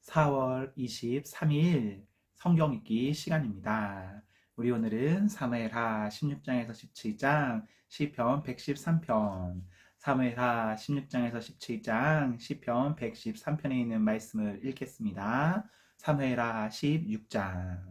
4월 23일 성경 읽기 시간입니다. 우리 오늘은 사무엘하 16장에서 17장, 시편 113편, 사무엘하 16장에서 17장, 시편 113편에 있는 말씀을 읽겠습니다. 사무엘하 16장.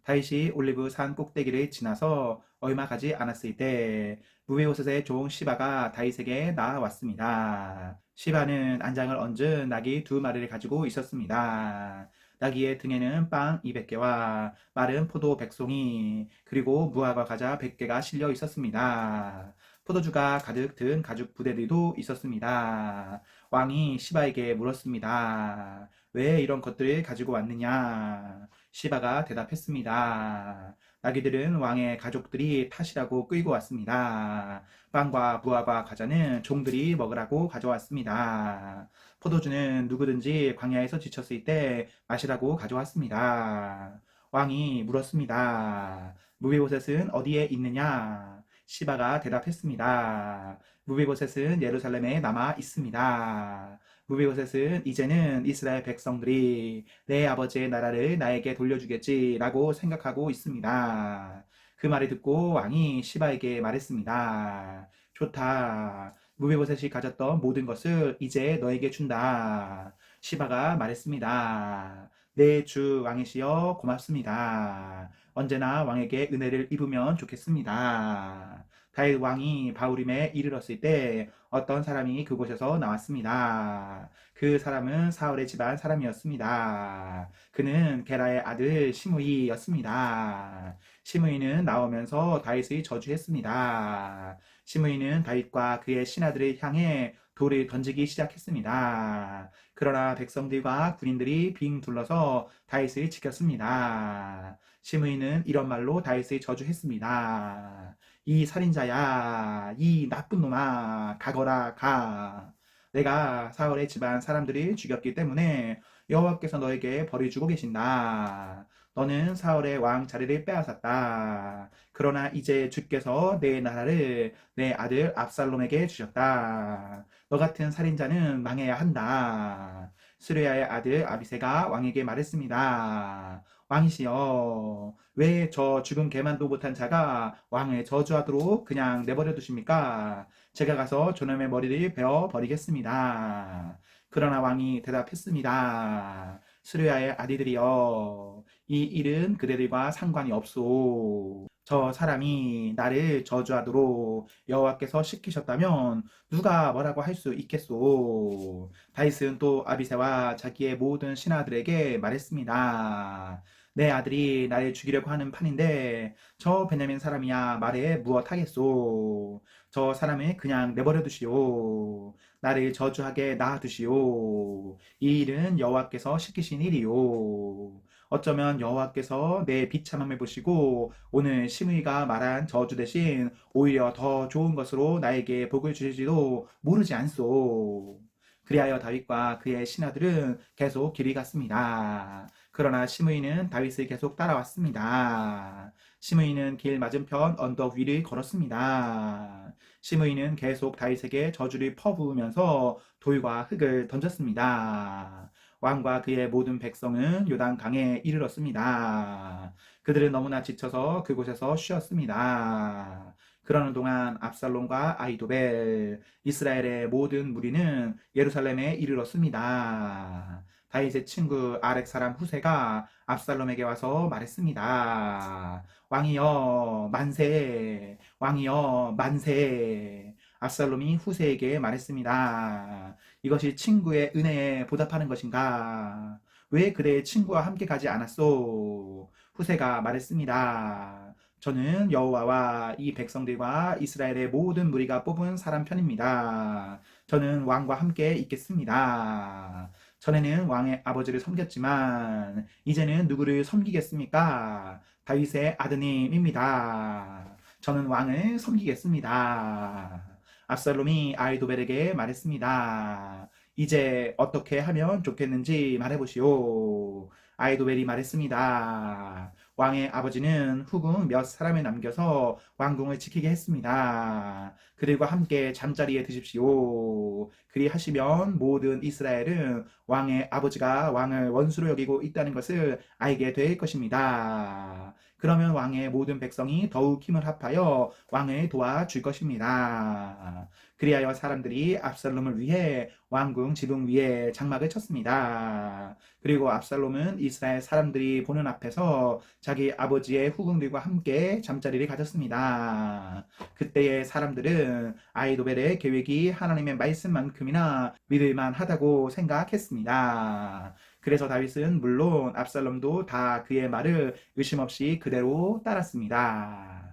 다윗이 올리브 산 꼭대기를 지나서 얼마 가지 않았을 때 무베오셋의 종 시바가 다윗에게 나아왔습니다. 시바는 안장을 얹은 나귀 두 마리를 가지고 있었습니다. 나귀의 등에는 빵 200개와 마른 포도 100송이 그리고 무화과 과자 100개가 실려 있었습니다. 포도주가 가득 든 가죽 부대들도 있었습니다. 왕이 시바에게 물었습니다. 왜 이런 것들을 가지고 왔느냐? 시바가 대답했습니다. 나귀들은 왕의 가족들이 타시라고 끌고 왔습니다. 빵과 무화과 과자는 종들이 먹으라고 가져왔습니다. 포도주는 누구든지 광야에서 지쳤을 때 마시라고 가져왔습니다. 왕이 물었습니다. 무비보셋은 어디에 있느냐? 시바가 대답했습니다. 무비보셋은 예루살렘에 남아 있습니다. 무비보셋은 이제는 이스라엘 백성들이 내 아버지의 나라를 나에게 돌려주겠지라고 생각하고 있습니다. 그 말을 듣고 왕이 시바에게 말했습니다. 좋다. 무비보셋이 가졌던 모든 것을 이제 너에게 준다. 시바가 말했습니다. 내 주 왕이시여 고맙습니다. 언제나 왕에게 은혜를 입으면 좋겠습니다. 다윗 왕이 바후림에 이르렀을 때 어떤 사람이 그곳에서 나왔습니다. 그 사람은 사울의 집안 사람이었습니다. 그는 게라의 아들 시므이였습니다. 시므이는 나오면서 다윗을 저주했습니다. 시므이는 다윗과 그의 신하들을 향해 돌을 던지기 시작했습니다. 그러나 백성들과 군인들이 빙 둘러서 다윗을 지켰습니다. 시므이는 이런 말로 다윗을 저주했습니다. 이 살인자야, 이 나쁜 놈아, 가거라, 가. 내가 사울의 집안 사람들을 죽였기 때문에 여호와께서 너에게 벌을 주고 계신다. 너는 사울의 왕 자리를 빼앗았다. 그러나 이제 주께서 내 나라를 내 아들 압살롬에게 주셨다. 너 같은 살인자는 망해야 한다. 스루야의 아들 아비새가 왕에게 말했습니다. 왕이시여, 왜 저 죽은 개만도 못한 자가 왕을 저주하도록 그냥 내버려 두십니까? 제가 가서 저놈의 머리를 베어 버리겠습니다. 그러나 왕이 대답했습니다. 스루야의 아들들이여, 이 일은 그대들과 상관이 없소. 저 사람이 나를 저주하도록 여호와께서 시키셨다면 누가 뭐라고 할 수 있겠소. 다윗은 또 아비새와 자기의 모든 신하들에게 말했습니다. 내 아들이 나를 죽이려고 하는 판인데 저 베냐민 사람이야 말에 무엇 하겠소. 저 사람을 그냥 내버려 두시오. 나를 저주하게 놔두시오. 이 일은 여호와께서 시키신 일이요. 어쩌면 여호와께서 내 비참함을 보시고 오늘 시므이가 말한 저주 대신 오히려 더 좋은 것으로 나에게 복을 주실지도 모르지 않소. 그리하여 다윗과 그의 신하들은 계속 길이 갔습니다. 그러나 시므이는 다윗을 계속 따라왔습니다. 시므이는 길 맞은편 언덕 위를 걸었습니다. 시므이는 계속 다윗에게 저주를 퍼부으면서 돌과 흙을 던졌습니다. 왕과 그의 모든 백성은 요단강에 이르렀습니다. 그들은 너무나 지쳐서 그곳에서 쉬었습니다. 그러는 동안 압살롬과 아히도벨, 이스라엘의 모든 무리는 예루살렘에 이르렀습니다. 다윗의 친구 아렉 사람 후세가 압살롬에게 와서 말했습니다. 왕이여 만세, 왕이여 만세. 압살롬이 후세에게 말했습니다. 이것이 친구의 은혜에 보답하는 것인가? 왜 그대의 친구와 함께 가지 않았소? 후세가 말했습니다. 저는 여호와와 이 백성들과 이스라엘의 모든 무리가 뽑은 사람 편입니다. 저는 왕과 함께 있겠습니다. 전에는 왕의 아버지를 섬겼지만 이제는 누구를 섬기겠습니까? 다윗의 아드님입니다. 저는 왕을 섬기겠습니다. 압살롬이 아이도벨에게 말했습니다. 이제 어떻게 하면 좋겠는지 말해보시오. 아이도벨이 말했습니다. 왕의 아버지는 후궁 몇 사람을 남겨서 왕궁을 지키게 했습니다. 그들과 함께 잠자리에 드십시오. 그리하시면 모든 이스라엘은 왕의 아버지가 왕을 원수로 여기고 있다는 것을 알게 될 것입니다. 그러면 왕의 모든 백성이 더욱 힘을 합하여 왕을 도와줄 것입니다. 그리하여 사람들이 압살롬을 위해 왕궁 지붕 위에 장막을 쳤습니다. 그리고 압살롬은 이스라엘 사람들이 보는 앞에서 자기 아버지의 후궁들과 함께 잠자리를 가졌습니다. 그때의 사람들은 아이도벨의 계획이 하나님의 말씀만큼이나 믿을만하다고 생각했습니다. 그래서 다윗은 물론 압살롬도 다 그의 말을 의심 없이 그대로 따랐습니다.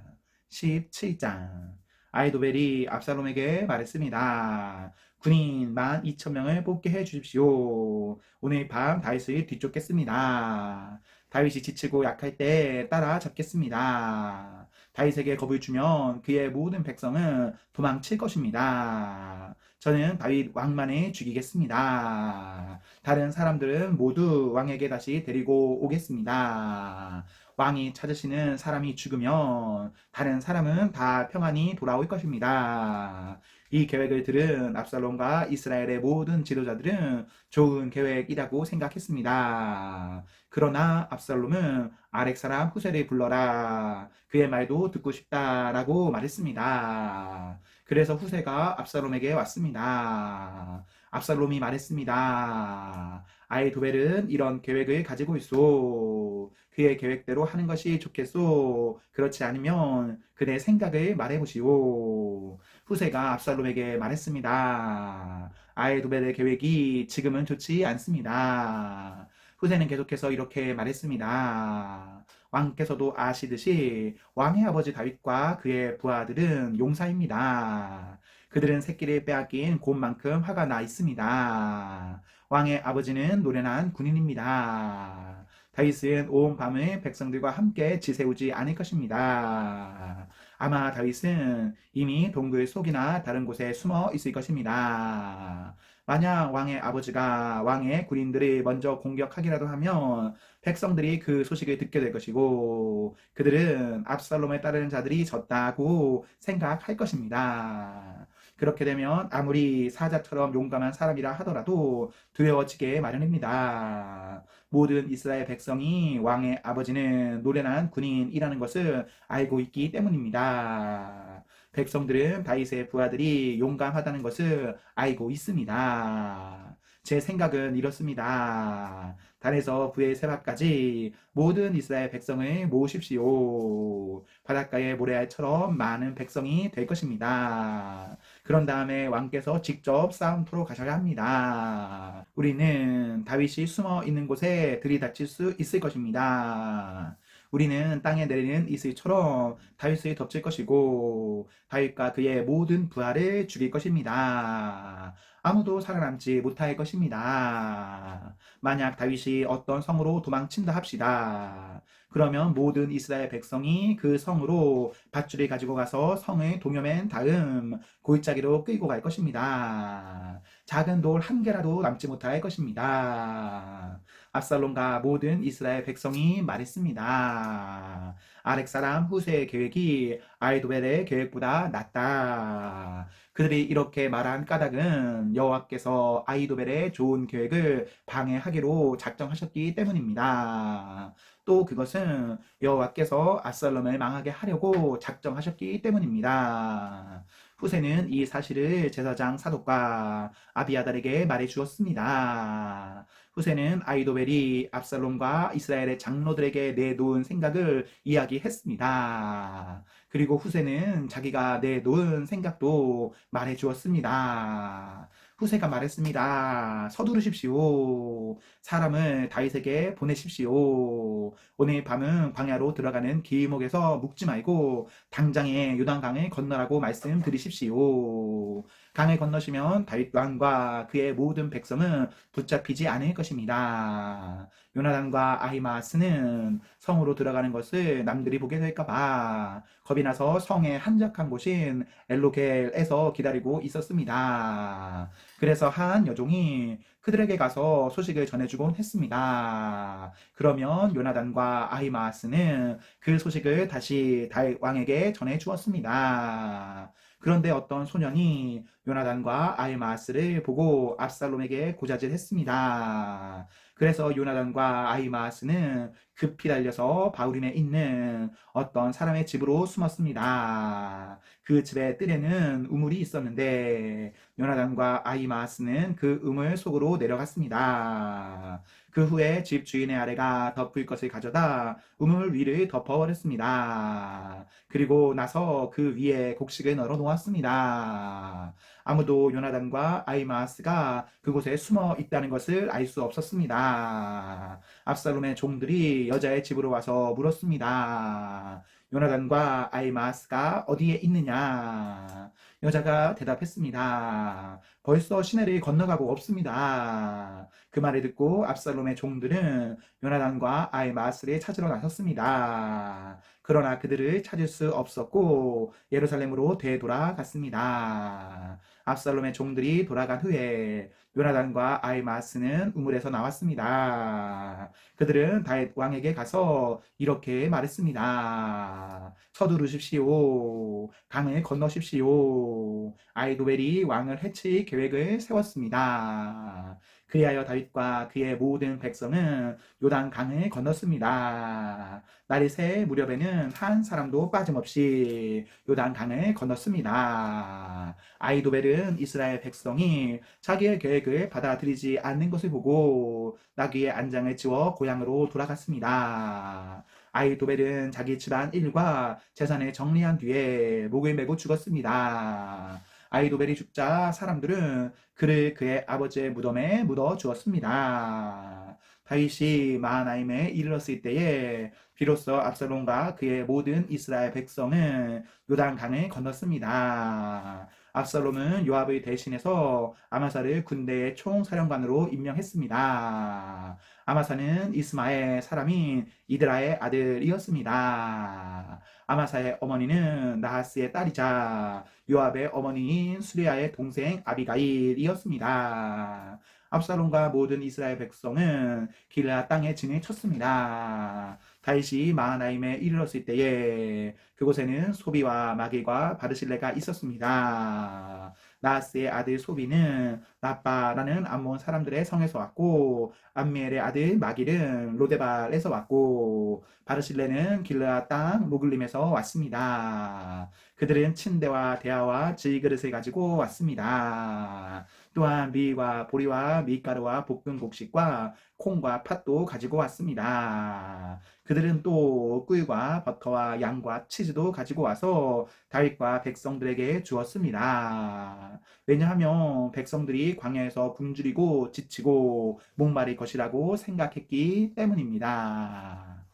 17장. 아이도벨이 압살롬에게 말했습니다. 군인 12,000명을 뽑게 해 주십시오. 오늘 밤 다윗을 뒤쫓겠습니다. 다윗이 지치고 약할 때 따라잡겠습니다. 다윗에게 겁을 주면 그의 모든 백성은 도망칠 것입니다. 저는 다윗 왕만을 죽이겠습니다. 다른 사람들은 모두 왕에게 다시 데리고 오겠습니다. 왕이 찾으시는 사람이 죽으면 다른 사람은 다 평안히 돌아올 것입니다. 이 계획을 들은 압살롬과 이스라엘의 모든 지도자들은 좋은 계획이라고 생각했습니다. 그러나 압살롬은 아렉 사람 후세를 불러라. 그의 말도 듣고 싶다라고 말했습니다. 그래서 후세가 압살롬에게 왔습니다. 압살롬이 말했습니다. 아이도벨은 이런 계획을 가지고 있소. 그의 계획대로 하는 것이 좋겠소. 그렇지 않으면 그의 생각을 말해보시오. 후세가 압살롬에게 말했습니다. 아이도벨의 계획이 지금은 좋지 않습니다. 후세는 계속해서 이렇게 말했습니다. 왕께서도 아시듯이 왕의 아버지 다윗과 그의 부하들은 용사입니다. 그들은 새끼를 빼앗긴 곰만큼 화가 나 있습니다. 왕의 아버지는 노련한 군인입니다. 다윗은 온 밤을 백성들과 함께 지새우지 않을 것입니다. 아마 다윗은 이미 동굴 속이나 다른 곳에 숨어 있을 것입니다. 만약 왕의 아버지가 왕의 군인들을 먼저 공격하기라도 하면 백성들이 그 소식을 듣게 될 것이고 그들은 압살롬을 따르는 자들이 졌다고 생각할 것입니다. 그렇게 되면 아무리 사자처럼 용감한 사람이라 하더라도 두려워지게 마련입니다. 모든 이스라엘 백성이 왕의 아버지는 노련한 군인이라는 것을 알고 있기 때문입니다. 백성들은 다윗의 부하들이 용감하다는 것을 알고 있습니다. 제 생각은 이렇습니다. 단에서 부에세바까지 모든 이스라엘 백성을 모으십시오. 바닷가의 모래알처럼 많은 백성이 될 것입니다. 그런 다음에 왕께서 직접 싸움터로 가셔야 합니다. 우리는 다윗이 숨어 있는 곳에 들이닥칠 수 있을 것입니다. 우리는 땅에 내리는 이슬처럼 다윗을 덮칠 것이고 다윗과 그의 모든 부하를 죽일 것입니다. 아무도 살아남지 못할 것입니다. 만약 다윗이 어떤 성으로 도망친다 합시다. 그러면 모든 이스라엘 백성이 그 성으로 밧줄을 가지고 가서 성을 동여맨 다음 골짜기로 끌고 갈 것입니다. 작은 돌 한 개라도 남지 못할 것입니다. 압살롬과 모든 이스라엘 백성이 말했습니다. 아렉 사람 후세의 계획이 아이도벨의 계획보다 낫다. 그들이 이렇게 말한 까닭은 여호와께서 아이도벨의 좋은 계획을 방해하기로 작정하셨기 때문입니다. 또 그것은 여호와께서 압살롬을 망하게 하려고 작정하셨기 때문입니다. 후세는 이 사실을 제사장 사독과 아비아달에게 말해 주었습니다. 후세는 아이도벨이 압살롬과 이스라엘의 장로들에게 내놓은 생각을 이야기했습니다. 그리고 후세는 자기가 내놓은 생각도 말해 주었습니다. 후세가 말했습니다. 서두르십시오. 사람을 다윗에게 보내십시오. 오늘 밤은 광야로 들어가는 길목에서 묵지 말고 당장에 요단강을 건너라고 말씀드리십시오. 강을 건너시면 다윗 왕과 그의 모든 백성은 붙잡히지 않을 것입니다. 요나단과 아히마스는 성으로 들어가는 것을 남들이 보게 될까봐 겁이 나서 성의 한적한 곳인 엘로겔에서 기다리고 있었습니다. 그래서 한 여종이 그들에게 가서 소식을 전해주곤 했습니다. 그러면 요나단과 아히마스는 그 소식을 다시 다윗 왕에게 전해 주었습니다. 그런데 어떤 소년이 요나단과 아히마아스를 보고 압살롬에게 고자질했습니다. 그래서 요나단과 아히마아스는 급히 달려서 바후림에 있는 어떤 사람의 집으로 숨었습니다. 그 집의 뜰에는 우물이 있었는데 요나단과 아히마아스는 그 우물 속으로 내려갔습니다. 그 후에 집 주인의 아내가 덮을 것을 가져다 우물 위를 덮어버렸습니다. 그리고 나서 그 위에 곡식을 널어 놓았습니다. 아무도 요나단과 아히마아스가 그곳에 숨어 있다는 것을 알 수 없었습니다. 압살롬의 종들이 여자의 집으로 와서 물었습니다. 요나단과 아히마아스가 어디에 있느냐? 여자가 대답했습니다. 벌써 시내를 건너가고 없습니다. 그 말을 듣고 압살롬의 종들은 요나단과 아히마아스를 찾으러 나섰습니다. 그러나 그들을 찾을 수 없었고 예루살렘으로 되돌아갔습니다. 압살롬의 종들이 돌아간 후에 요나단과 아히마아스는 우물에서 나왔습니다. 그들은 다윗 왕에게 가서 이렇게 말했습니다. 서두르십시오. 강을 건너십시오. 아히도벨이 왕을 해칠 계획을 세웠습니다. 그리하여 다윗과 그의 모든 백성은 요단 강을 건넜습니다. 날이 새 무렵에는 한 사람도 빠짐없이 요단 강을 건넜습니다. 아히도벨은 이스라엘 백성이 자기의 계획을 받아들이지 않는 것을 보고 나귀의 안장을 지워 고향으로 돌아갔습니다. 아히도벨은 자기 집안 일과 재산을 정리한 뒤에 목을 메고 죽었습니다. 아히도벨이 죽자 사람들은 그를 그의 아버지의 무덤에 묻어 주었습니다. 다윗이 마하나임에 이르렀을 때에 비로소 압살롬과 그의 모든 이스라엘 백성은 요단강을 건넜습니다. 압살롬은 요압을 대신해서 아마사를 군대의 총사령관으로 임명했습니다. 아마사는 이스마엘 사람인 이드라의 아들이었습니다. 아마사의 어머니는 나하스의 딸이자 요압의 어머니인 수리아의 동생 아비가일이었습니다. 압살롬과 모든 이스라엘 백성은 길라 땅에 진을 쳤습니다. 다윗이 마하나임에 이르렀을 때에 그곳에는 소비와 마길과 바르실레가 있었습니다. 나하스의 아들 소비는 나빠라는 암몬 사람들의 성에서 왔고 암미엘의 아들 마길은 로데발에서 왔고 바르실레는 길르앗 땅 모글림에서 왔습니다. 그들은 침대와 대야와 질그릇을 가지고 왔습니다. 또한 미와 보리와 밀가루와 볶은 곡식과 콩과 팥도 가지고 왔습니다. 그들은 또 꿀과 버터와 양과 치즈도 가지고 와서 다윗과 백성들에게 주었습니다. 왜냐하면 백성들이 광야에서 굶주리고 지치고 목마를 것이라고 생각했기 때문입니다.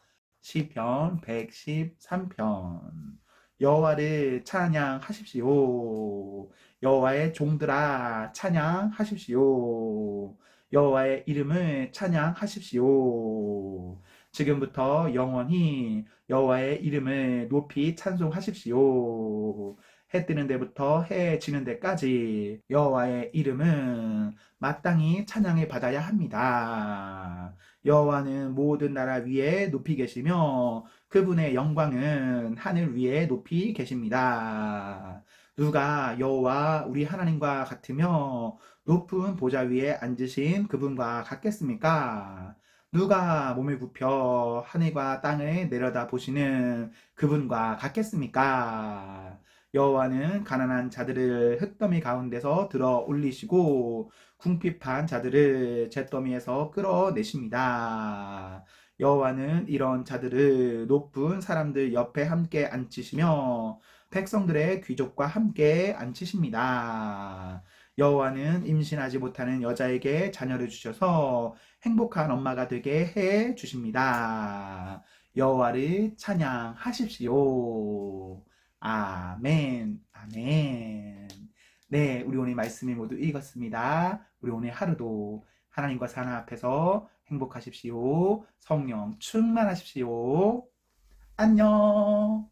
시편 113편. 여호와를 찬양하십시오. 여호와의 종들아 찬양하십시오. 여호와의 이름을 찬양하십시오. 지금부터 영원히 여호와의 이름을 높이 찬송하십시오. 해 뜨는 데부터 해 지는 데까지 여호와의 이름은 마땅히 찬양을 받아야 합니다. 여호와는 모든 나라 위에 높이 계시며 그분의 영광은 하늘 위에 높이 계십니다. 누가 여호와 우리 하나님과 같으며 높은 보좌 위에 앉으신 그분과 같겠습니까? 누가 몸을 굽혀 하늘과 땅을 내려다 보시는 그분과 같겠습니까? 여호와는 가난한 자들을 흙더미 가운데서 들어 올리시고 궁핍한 자들을 잿더미에서 끌어내십니다. 여호와는 이런 자들을 높은 사람들 옆에 함께 앉히시며 백성들의 귀족과 함께 앉히십니다. 여호와는 임신하지 못하는 여자에게 자녀를 주셔서 행복한 엄마가 되게 해 주십니다. 여호와를 찬양하십시오. 아멘, 아멘. 네, 우리 오늘 말씀을 모두 읽었습니다. 우리 오늘 하루도 하나님과 사랑 앞에서 행복하십시오. 성령 충만하십시오. 안녕.